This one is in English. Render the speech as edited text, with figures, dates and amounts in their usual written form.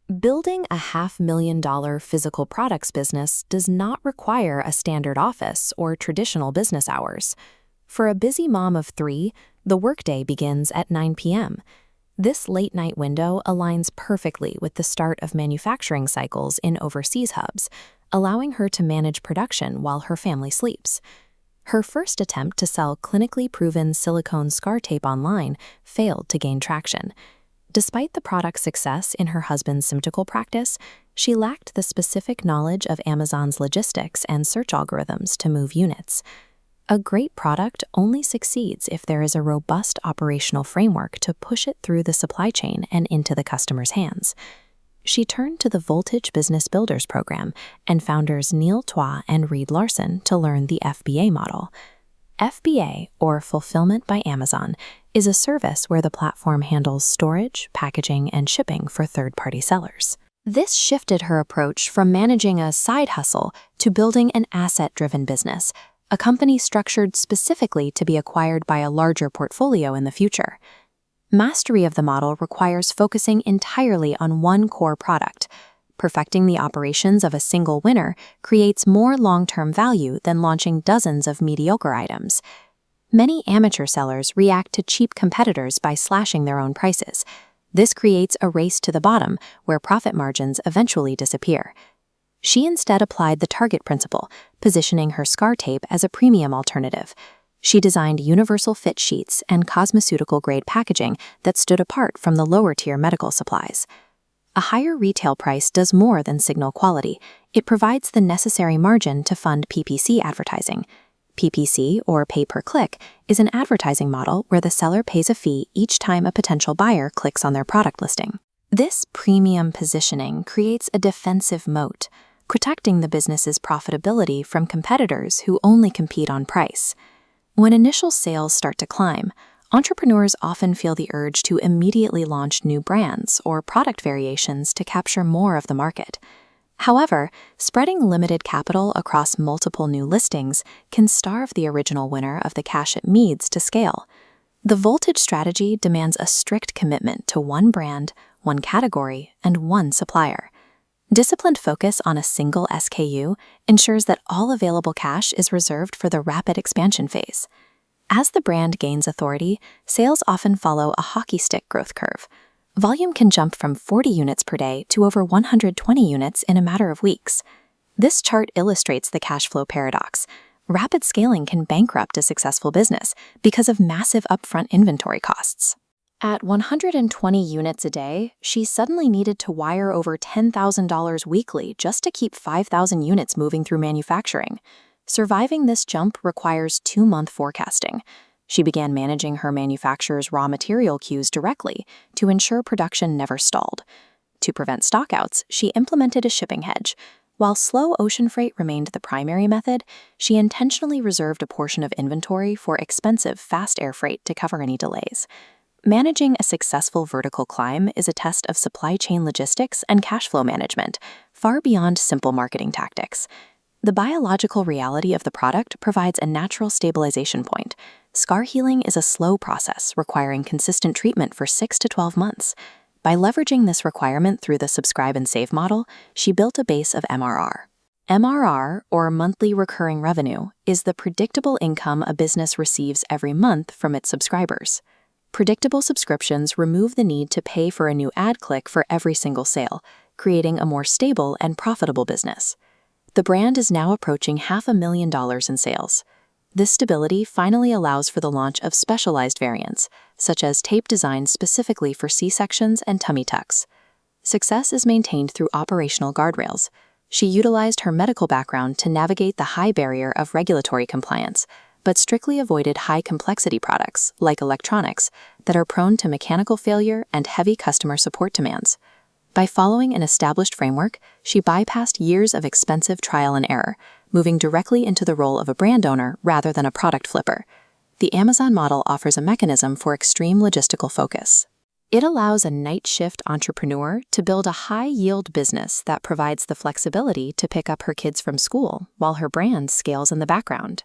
Building a $500,000 physical products business does not require a standard office or traditional business hours. For a busy mom of three, the workday begins at 9 p.m. This late-night window aligns perfectly with the start of manufacturing cycles in overseas hubs, allowing her to manage production while her family sleeps. Her first attempt to sell clinically proven silicone scar tape online failed to gain traction. Despite the product's success in her husband's Simtical practice, she lacked the specific knowledge of Amazon's logistics and search algorithms to move units. A great product only succeeds if there is a robust operational framework to push it through the supply chain and into the customer's hands. She turned to the Voltage Business Builders program and founders Neil Twa and Reed Larson to learn the FBA model. FBA, or Fulfillment by Amazon, is a service where the platform handles storage, packaging, and shipping for third-party sellers. This shifted her approach from managing a side hustle to building an asset-driven business, a company structured specifically to be acquired by a larger portfolio in the future. Mastery of the model requires focusing entirely on one core product. Perfecting the operations of a single winner creates more long-term value than launching dozens of mediocre items. Many amateur sellers react to cheap competitors by slashing their own prices. This creates a race to the bottom where profit margins eventually disappear. She instead applied the target principle, positioning her scar tape as a premium alternative. She designed universal fit sheets and cosmeceutical-grade packaging that stood apart from the lower-tier medical supplies. A higher retail price does more than signal quality. It provides the necessary margin to fund PPC advertising. PPC, or pay-per-click, is an advertising model where the seller pays a fee each time a potential buyer clicks on their product listing. This premium positioning creates a defensive moat, protecting the business's profitability from competitors who only compete on price. When initial sales start to climb, entrepreneurs often feel the urge to immediately launch new brands or product variations to capture more of the market. However, spreading limited capital across multiple new listings can starve the original winner of the cash it needs to scale. The Voltage strategy demands a strict commitment to one brand, one category, and one supplier. Disciplined focus on a single SKU ensures that all available cash is reserved for the rapid expansion phase. As the brand gains authority, sales often follow a hockey stick growth curve. Volume can jump from 40 units per day to over 120 units in a matter of weeks. This chart illustrates the cash flow paradox. Rapid scaling can bankrupt a successful business because of massive upfront inventory costs. At 120 units a day, she suddenly needed to wire over $10,000 weekly just to keep 5,000 units moving through manufacturing. Surviving this jump requires 2-month forecasting. She began managing her manufacturer's raw material queues directly to ensure production never stalled. To prevent stockouts, she implemented a shipping hedge. While slow ocean freight remained the primary method, she intentionally reserved a portion of inventory for expensive fast air freight to cover any delays. Managing a successful vertical climb is a test of supply chain logistics and cash flow management, far beyond simple marketing tactics. The biological reality of the product provides a natural stabilization point. Scar healing is a slow process requiring consistent treatment for 6 to 12 months. By leveraging this requirement through the subscribe and save model, she built a base of MRR. MRR, or monthly recurring revenue, is the predictable income a business receives every month from its subscribers. Predictable subscriptions remove the need to pay for a new ad click for every single sale, creating a more stable and profitable business. The brand is now approaching $500,000 in sales. This stability finally allows for the launch of specialized variants, such as tape designed specifically for C-sections and tummy tucks. Success is maintained through operational guardrails. She utilized her medical background to navigate the high barrier of regulatory compliance, but strictly avoided high-complexity products, like electronics, that are prone to mechanical failure and heavy customer support demands. By following an established framework, she bypassed years of expensive trial and error, moving directly into the role of a brand owner rather than a product flipper. The Amazon model offers a mechanism for extreme logistical focus. It allows a night shift entrepreneur to build a high-yield business that provides the flexibility to pick up her kids from school while her brand scales in the background.